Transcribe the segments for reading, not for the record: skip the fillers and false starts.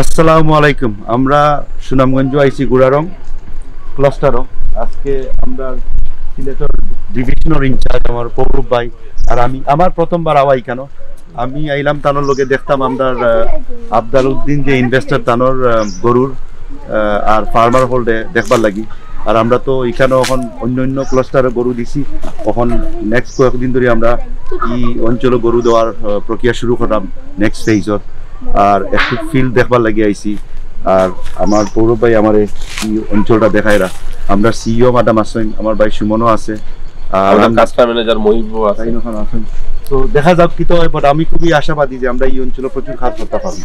আসসালামু আলাইকুম। আমরা সুনামগঞ্জ আইসি গুড়ারং ক্লাস্টারও আজকে আমরা সিলেটের ডিভিশনের ইনচার্জ আমার পৌরব ভাই আর আমি আমার প্রথমবার আওয়াই কেন আমি আইলাম তানোর লোকে দেখতাম আমরা আবদার উদ্দিন যে ইনভেস্টর তানোর গরুর আর ফার্মার হোল্ডে দেখবার লাগি আর আমরা তো এখানে এখন অন্য অন্য ক্লাস্টারে গরু দিছি এখন নেক্সট কয়েকদিন ধরে আমরা এই অঞ্চলে গরু দেওয়ার প্রক্রিয়া শুরু করলাম নেক্সট ফেজর আর একটু ফিল্ড দেখবার লাগি আইছি আর আমার পৌরব ভাই আমার এই অঞ্চলটা দেখায়রা আমরা সিইও ম্যাডাম আছেন আমার ভাই সুমনও আছে আর কাস্টমার ম্যানেজার মহিবুব আছে আছেন তো দেখা যাক কি তো হয় বাট আমি খুবই আশাবাদী যে আমরা এই অঞ্চলে প্রচুর কাজ করতে পারবো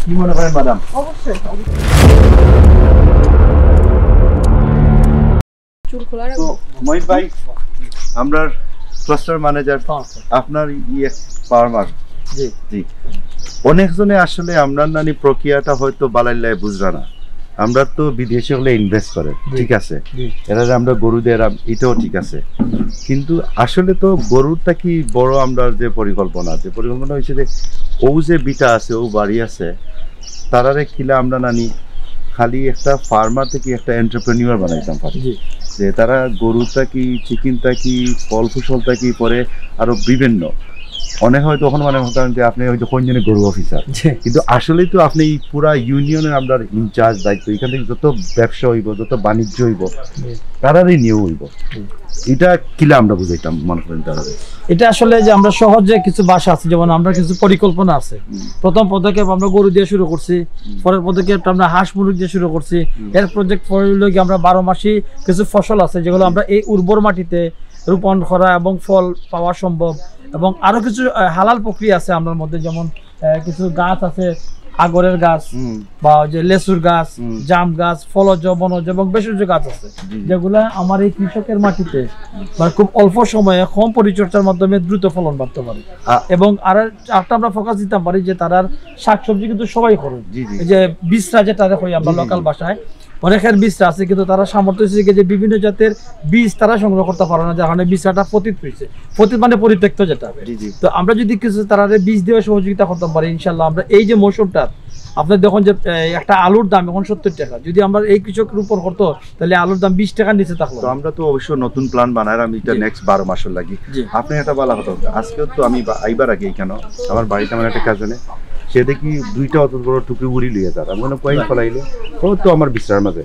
কি মনে করেন ম্যাডাম? অবশ্যই চুল খোলা তো মহিব ভাই আমরা ক্লাস্টার ম্যানেজার আপনার ফার্মার জি জি অনেকজনে আসলে আমরা নানি প্রক্রিয়াটা হয়তো বালাইল্লায় বুঝরা না আমরা তো বিদেশে হলে ইনভেস্ট করে ঠিক আছে এরা যে আমরা গরু দিয়ে এটাও ঠিক আছে কিন্তু আসলে তো গরুরটা কি বড় আমরা যে পরিকল্পনা হয়েছে যে ও যে বিটা আছে ও বাড়ি আছে তারারে কিলা আমরা নানি খালি একটা ফার্মার থেকে একটা এন্টারপ্রেনিউর বানাইতাম পারি যে তারা গরুটা কি চিকেনটা কি ফল ফসলটা কি পরে আরো বিভিন্ন অনেক হয়তো তখন মনে হতাম যে আপনি হয়তো কোনজনে গরু অফিসার কিন্তু আসলেই তো আপনি পুরা ইউনিয়নের আমরা ইনচার্জ দায়িত্ব এখান থেকে যত ব্যবসা হইব যত বাণিজ্য হইব তারারই নিয়েও হইব এটা কিলা আমরা বুঝাইতাম মনে করেন তারা এটা আসলে যে আমরা সহজে কিছু ভাষা আছে যেমন আমরা কিছু পরিকল্পনা আছে প্রথম পদক্ষেপ আমরা গরু দিয়ে শুরু করছি পরের পদক্ষেপ আমরা হাঁস মুরগি দিয়ে শুরু করছি এর প্রজেক্ট পরে আমরা 12 মাসি কিছু ফসল আছে যেগুলো আমরা এই উর্বর মাটিতে রোপণ করা এবং ফল পাওয়া সম্ভব এবং আরো কিছু হালাল প্রক্রিয়া আছে আমাদের মধ্যে যেমন কিছু গাছ আছে আগরের গাছ বা যে লেসুর গাছ জাম গাছ ফলজ বনজ এবং ভেষজ গাছ আছে যেগুলা আমার এই কৃষকের মাটিতে মানে খুব অল্প সময়ে কম পরিচর্যার মাধ্যমে দ্রুত ফলন বাড়তে পারে এবং আর একটা আমরা ফোকাস দিতে পারি যে তারা শাকসবজি কিন্তু সবাই করে এই যে বীজরা যেটা দেখো আমরা লোকাল ভাষায় অনেকের বীজটা আছে কিন্তু তারা সামর্থ্য হচ্ছে যে বিভিন্ন জাতের বীজ তারা সংগ্রহ করতে পারে না যার কারণে বীজটা পতিত হয়েছে পতিত মানে পরিত্যক্ত যেটা তো আমরা যদি কিছু তারা বীজ দিয়ে সহযোগিতা করতে পারি ইনশাল্লাহ আমরা এই যে মৌসুমটা আপনি দেখুন যে একটা আলুর দাম এখন 70 টাকা যদি আমরা এই কৃষকের উপর করতো তাহলে আলুর দাম 20 টাকার নিচে থাকলো আমরা তো অবশ্যই নতুন প্ল্যান বানাই আমি এটা নেক্সট 12 মাসের লাগি আপনি এটা বলা হতো আজকে তো আমি আইবার আগে কেন আমার বাড়িতে আমার একটা কাজনে সে দেখি দুইটা অত বড় টুকরি উড়ি লিয়ে যার আমি মনে কয়েন ফলাইলে ও তো আমার বিশ্রার মাঝে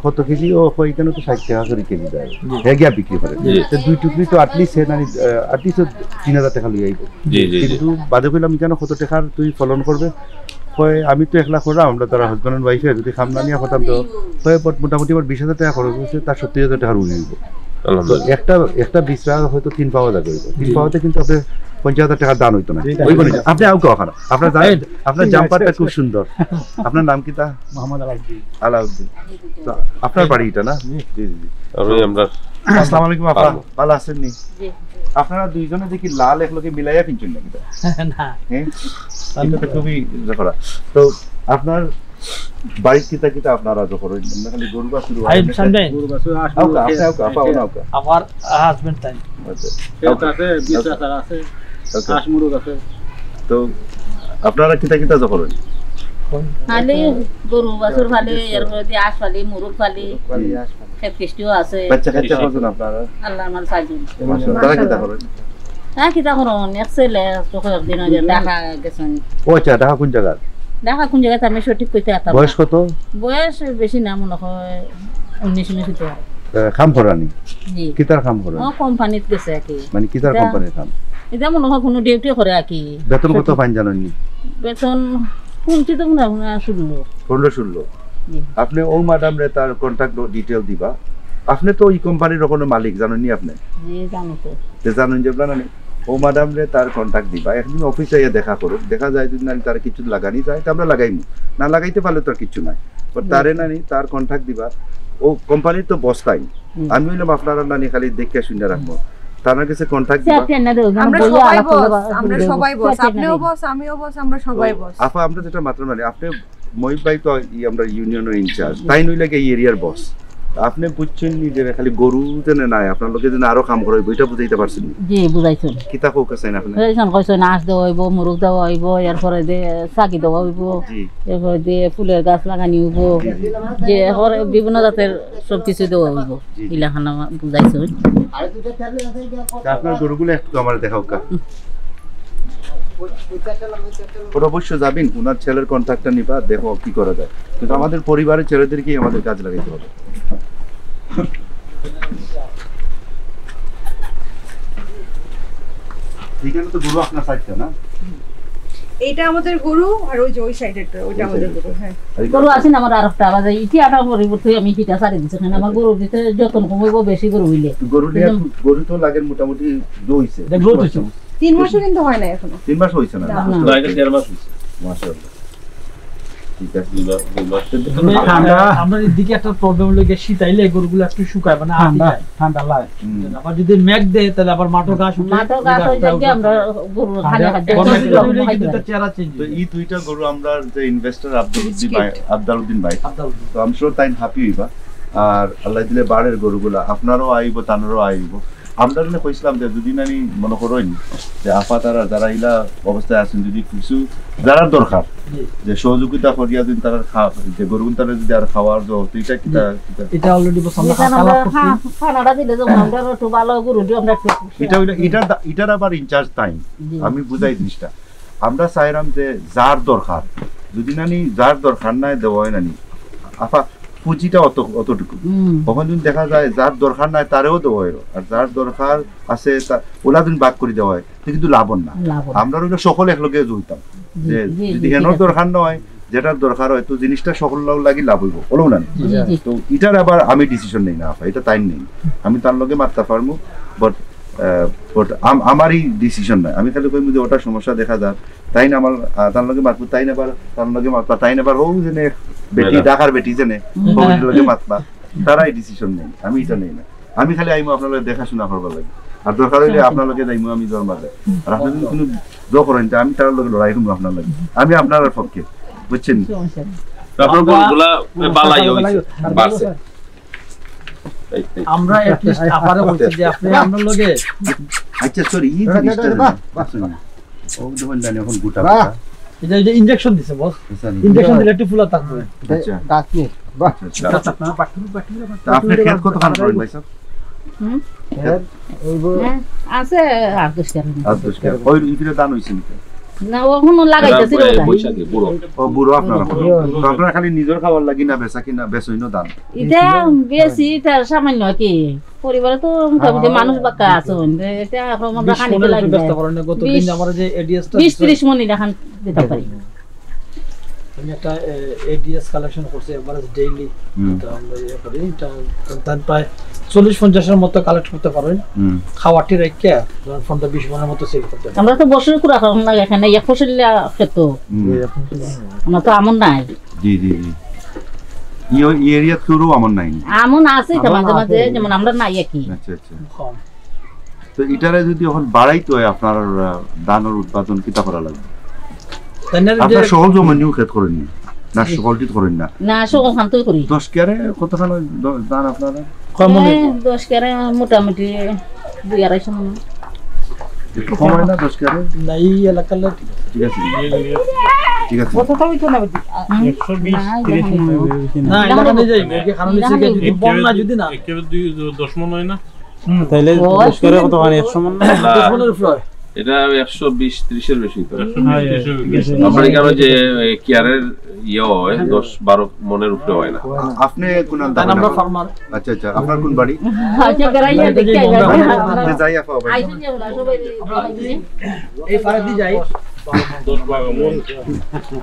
কত কেজি ও এখানে তো 60 টাকা করে কেজি দেয় হ্যাঁ গিয়া বিক্রি করে তো দুই টুকরি তো আটলিস্ট আটলিস্ট 3000 টাকা লিয়ে আইব কিন্তু বাদে কইলাম কেন কত টাকার তুই ফলন করবে আমি তো 1 লাখ করলাম আমরা তারা হাজব্যান্ড এন্ড ওয়াইফে যদি খামনা নিয়ে হতাম তো মোটামুটি আমার 20,000 টাকা খরচ হয়েছে তার 70,000 টাকার উড়ে দিব একটা বিশ্রা হয়তো 3 পাওয়া যাবে 3 পাওয়াতে কিন্তু আপনার 50,000 টাকার দান হইতো না আপনি আউ ওখানে আপনার জানেন আপনার জাম্পারটা খুব সুন্দর আপনার নাম কি তা? মোহাম্মদ আলাউদ্দিন তো আপনার বাড়ি এটা না? জি জি জি আমরা আসসালামু আলাইকুম আপা ভালো আছেন নি? জি আপনারা দুইজনে দেখি লাল একলগে মিলাইয়া পিনছেন নাকি না হ্যাঁ এটা তো খুবই জফরা তো আপনার বাড়ি কিতা কিতা আপনারা যখন খালি গরু বা শুরু হয় গরু বা শুরু আসবে আমার হাজবেন্ড তাই আছে বিশাল আছে হাঁস মুরগ আছে তো আপনারা কিতা কিতা যখন খালি গরু বাছুর ফালি এর মধ্যে আঁশ ফালি মুরগ ফালি খেত কৃষ্টিও আছে বাচ্চা কাচ্চা কজন আপনারা? আল্লাহ আমার সাইজন মাশাআল্লাহ তারা কিতা করেন? হ্যাঁ কিতা করুন এক ছেলে তো কয়েকদিন আগে ঢাকা গেছেন ও আচ্ছা ঢাকা কোন জায়গার? ঢাকা কোন জায়গাতে আমি সঠিক কইতে পারতাম বয়স কত? বয়স বেশি না মনে হয় 19 হতে পারে কাম করানি জি কিতার কাম করেন? ও কোম্পানিত গেছে কি মানে কিতার কোম্পানির কাম? এটা মনে হয় কোনো ডিউটি করে কি বেতন কত পান জানেন নি? বেতন কোনটি তো না শুনলো 15-16 আপনি ও ম্যাডাম রে তার কন্টাক্ট ডিটেইল দিবা আপনি তো এই কোম্পানির কোনো মালিক জানেন নি আপনি? জি জানো তো জানেন যে আপনারা ও ম্যাডাম রে তার কন্টাক্ট দিবা একদিন অফিসে গিয়ে দেখা করুক দেখা যায় যদি নানি তার কিছু লাগানি যায় তা আমরা লাগাইমু না লাগাইতে পারলে তো আর কিছু নাই তারে নানি তার কন্টাক্ট দিবা ও কোম্পানির তো বস তাই আমি হইলাম আপনারা নানি খালি দেখে শুনে রাখবো তার কাছে কন্টাক্ট দিবা আমরা সবাই বস আপনিও বস আমিও বস আমরা সবাই বস আপা আমরা যেটা মাত্র মানে আপনি মহিব ভাই তো আমরা ইউনিয়নের ইনচার্জ তাই নইলে এই এরিয়ার বস আপনি বুঝছেন নি যে খালি গরু তেনে নাই আপনার লোকে যেন আরো কাম করে বইটা বুঝাইতে পারছেন নি? জি বুঝাইছুন কিতা কোক আছেন আপনি? বুঝাইছুন কইছুন আঁশ দেওয়া হইব মুরুখ দেওয়া হইব এরপরে দিয়ে চাকি দেওয়া হইব জি এরপরে দিয়ে ফুলের গাছ লাগানি হইব যে এরপরে বিভিন্ন জাতের সব কিছু দেওয়া হইব ইলাখানা বুঝাইছুন। তা আপনার গরুগুলো একটু আমার দেখাও কা। ওরা অবশ্য যাবেন ওনার ছেলের কন্ট্যাক্টটা নিবা দেখো কি করা যায়, কিন্তু আমাদের পরিবারের ছেলেদেরকেই আমাদের কাজ লাগাইতে হবে। এখানে তো গরু আপনার সাইডটা না? এটা আমাদের গরু আর ওই যে ওই সাইডেরটা ওইটা আমাদের গরু। হ্যাঁ গরু আছে না আমার আর একটা আবার ইটি আটা পরিবর্তে আমি ইটিটা ছাড়ি দিচ্ছি না আমার গরু দিতে যতন কমাইব বেশি গরু হইলে গরু তো লাগে মোটামুটি দইছে 3 মাসও কিন্তু হয় না এখনো। 3 মাস হইছে না? না। না, এটা 1.5 মাস হয়েছে। মাশাআল্লাহ ঠিক আছে। 2 মাস। আমরা এদিকে একটা প্রবলেম হলো যে শীত আইলে গরুগুলো একটু শুকায় মানে ঠান্ডা লাগে। আবার যদি মেঘ দেয় তাহলে আবার মাঠো ঘাস উঠে মাঠো গাছ হয়ে যায় কি আমরা গরু খালি খাদ্য চেহারা চেঞ্জ তো এই দুইটা গরু আমরা যে ইনভেস্টর আব্দুদ্দিন ভাই তো আমি শিওর তাই হ্যাপি হইবা। আর আল্লাহ দিলে বাড়ের গরুগুলা আপনারও আইব তানারও আইব। আমরা জন্য কইছিলাম যে যদি আমি মনে করেন যে আপা তারা যারা ইলা অবস্থায় আছেন যদি কিছু যারা দরকার যে সহযোগিতা করিয়া যদি তারা যে গরু তারা যদি আর খাওয়ার দাও তো এটা কিটা এটা অলরেডি আমরা খানাটা দিলে যেমন আমরা একটু ভালো গরু দিও আমরা এটার আবার ইনচার্জ টাইম আমি বুঝাই জিনিসটা আমরা চাইলাম যে যার দরকার যদি নানি যার দরকার নাই দেওয়া হয় নানি আপা পুঁজিটা অতটুকু কখন যদি দেখা যায় যার দরকার নাই তারেও দেওয়া হয় আর যার দরকার আছে ওলা দিন বাক করে দেওয়া হয় কিন্তু লাভন না আমরা সকলে একলগে জড়িতাম যে যদি হেনর দরকার নয় যেটার দরকার হয় তো জিনিসটা সকল লাগি লাভ হইব বলো না তো এটার আবার আমি ডিসিশন নেই না এটা তাই নেই আমি তার লগে মারতে পারবো বাট আমারই ডিসিশন নাই আমি খালি কইম যে ওটা সমস্যা দেখা যায় তাই না আমার তার লগে মারবো তাই না আবার তার লগে মারবা তাই না আবার ও জেনে বেটি ঢাকার বেটি জেনে ওর লগে মারবা তারাই ডিসিশন নেই আমি এটা নেই না আমি খালি আইমু আপনার লগে দেখাশোনা করবার লাগে আর দরকার হইলে আপনার লগে যাইমু আমি জ্বর মারলে আর আপনি যদি কোনো জো করেন আমি তার লগে লড়াই করবো আপনার লাগে আমি আপনার পক্ষে বুঝছেন আপনার গরুগুলা বালাই হইছে বাড়ছে আমরা এট লিস্ট আপারে বলছি যে আপনি আমরা লগে আচ্ছা সরি এই জিনিসটা বাসুন ও দেখুন জানি এখন গোটা এটা যে ইনজেকশন দিছে বস ইনজেকশন দিলে একটু ফুলা থাকবে আচ্ছা গাছ নিয়ে বাহ তা আপনি খেত কত খান করেন ভাই সাহেব আছে আর দশ টাকা ওই ইফিরে দান হইছে না ওখানে লাগাইতেছিল বৈশাখে বুড়ো ও বুড়ো আপনারা তো আপনারা খালি নিজের খাবার লাগি না বেচা কিনা বেচইনো দান এটা বেশি এটা সামান্য কি পরিবারে তো মোটামুটি মানুষ বাক্কা আছে এটা এখন আমরা খানি লাগি ব্যস্ত করেন গতদিন আমার যে এডিএসটা 20-30 মণ দেখান দিতে পারি আমি একটা এডিএস কালেকশন করছি এভারেজ ডেইলি তো আমরা ইয়ে করি তার প্রায় 40-50 এর মতো কালেক্ট করতে পারবেন খাওয়াটি রেখে 15-20 মনের মতো সেল করতে আমরা তো বছরে কুড়া খাওয়া না এখানে এক ফসলিয়া খেত আমরা তো আমন নাই জি জি জি এই এরিয়া থুরু আমন নাই আমন আছে তো মাঝে মাঝে যেমন আমরা নাই কি আচ্ছা আচ্ছা তো এটারে যদি এখন বাড়াইতে হয় আপনার ধানের উৎপাদন কিটা করা লাগবে আপনার সহজ জমিও ক্ষেত করেন না সকলটি করেন না না সকল খানতই করি 10 কেরে কতখান ধান আপনারা 10 কেরে মোটামুটি 2-2.5 মণ একটু কম হয় না 10 কেরে নাই এলাকার ঠিক আছে ঠিক আছে কত টাকা তো না 120-30 না এলাকা নিয়ে যাই মুরগি খানো নিচে যদি বন্যা যদি না একেবারে 10 মণ হয় না তাহলে 10 করে কত মানে 100 মণ 10 মণের উপরে এটা 120-30 এর বেশি করে আমরা এখানে যে কেয়ারের ইয়ে হয় 10-12 মণের উপরে হয় না আপনি কোন তাই আমরা ফার্মার আচ্ছা আচ্ছা আপনার কোন বাড়ি আচ্ছা করাইয়া দেখতে যাই আপা বাড়ি আইছেন যে ওরা সবাই এই পারে দি যাই 10-12 মণ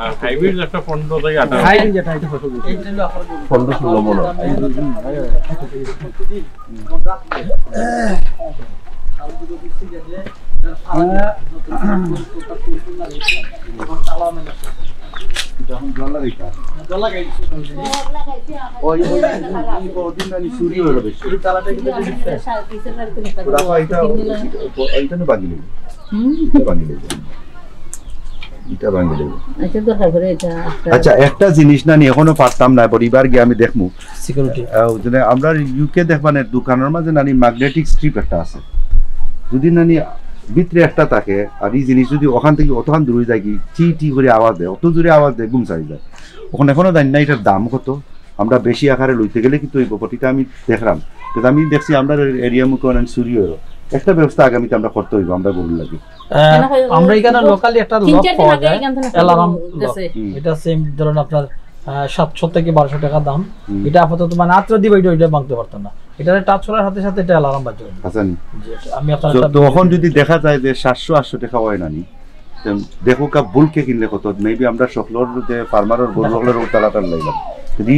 আর হাইব্রিড একটা 15 থেকে 18 হাই যেটা এটা ফটো এই জন্য আপনার 15-16 মণ যখন জল লাগাইতা ওই দিন আমি চুরি হয়ে গেছে এই তালাটা কিন্তু রাফা এটা এইটা বাগি নেবে বাগি নেবে এটা ভাঙে দেব আচ্ছা দরকার করে এটা আচ্ছা একটা জিনিস না নি এখনো পারতাম না পরিবার গিয়ে আমি দেখমু সিকিউরিটি ওখানে আমরা ইউকে দেখবানে দোকানের মাঝে নানি ম্যাগনেটিক স্ট্রিপ একটা আছে যদি নানি ভিতরে একটা থাকে আর এই জিনিস যদি ওখান থেকে অতখান দূরে যায় কি টি টি করে আওয়াজ দেয় অত জোরে আওয়াজ দেয় গুম চাই যায় ওখানে এখনো জানি না এটার দাম কত আমরা বেশি আকারে লইতে গেলে কিন্তু এই প্রপার্টিটা আমি দেখলাম কিন্তু আমি দেখছি আমরা এরিয়া মুখে অনেক চুরি হলো একটা ব্যবস্থা আগামীতে আমরা করতে হইব আমরা গরুর লাগি আমরা এখানে লোকালি একটা লক পাওয়া যায় অ্যালার্ম লক গেছে এটা সেম ধরুন আপনার 700 থেকে 1200 টাকা দাম এটা আপাতত মানে আত্র দিবে এটা ভাঙতে পারতাম না এটারে টাচ করার সাথে সাথে এটা অ্যালার্ম বাজবে হাসান আমি আপনার তখন যদি দেখা যায় যে 700-800 টাকা হয় নানি দেখো কা বুলকে কিনলে কত মেবি আমরা সকলের যে ফার্মারের গরুগুলোর উতালাটার লাইলাম যদি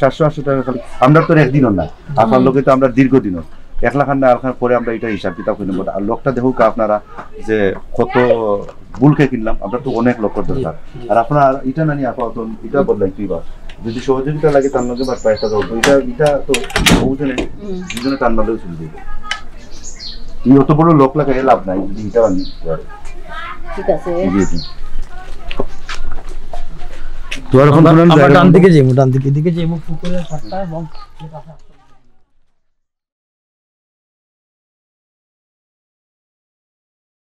700-800 টাকা খালি আমরা তো একদিনও না আপনার লোকে তো আমরা দীর্ঘদিনও 1 লাখ না আর পরে আমরা এটা হিসাব কিতাব করে নেব আর লোকটা দেখো কা আপনারা যে কত বুলকে কিনলাম আমরা তো অনেক লোকের দরকার আর আপনার এটা নানি আপাতত এটা বদলাই তুই বা যদি সহযোগিতা লাগে তার লগে বাট পয়সা দাও এটা তো বুঝলে দুজনে টান মারলেও চলে যাবে এই অত বড় লোক লাগাই লাভ নাই যদি এটা বানি ঠিক আছে তোর এখন আমরা ডান দিকে যাইবো পুকুরের পাড়টা এবং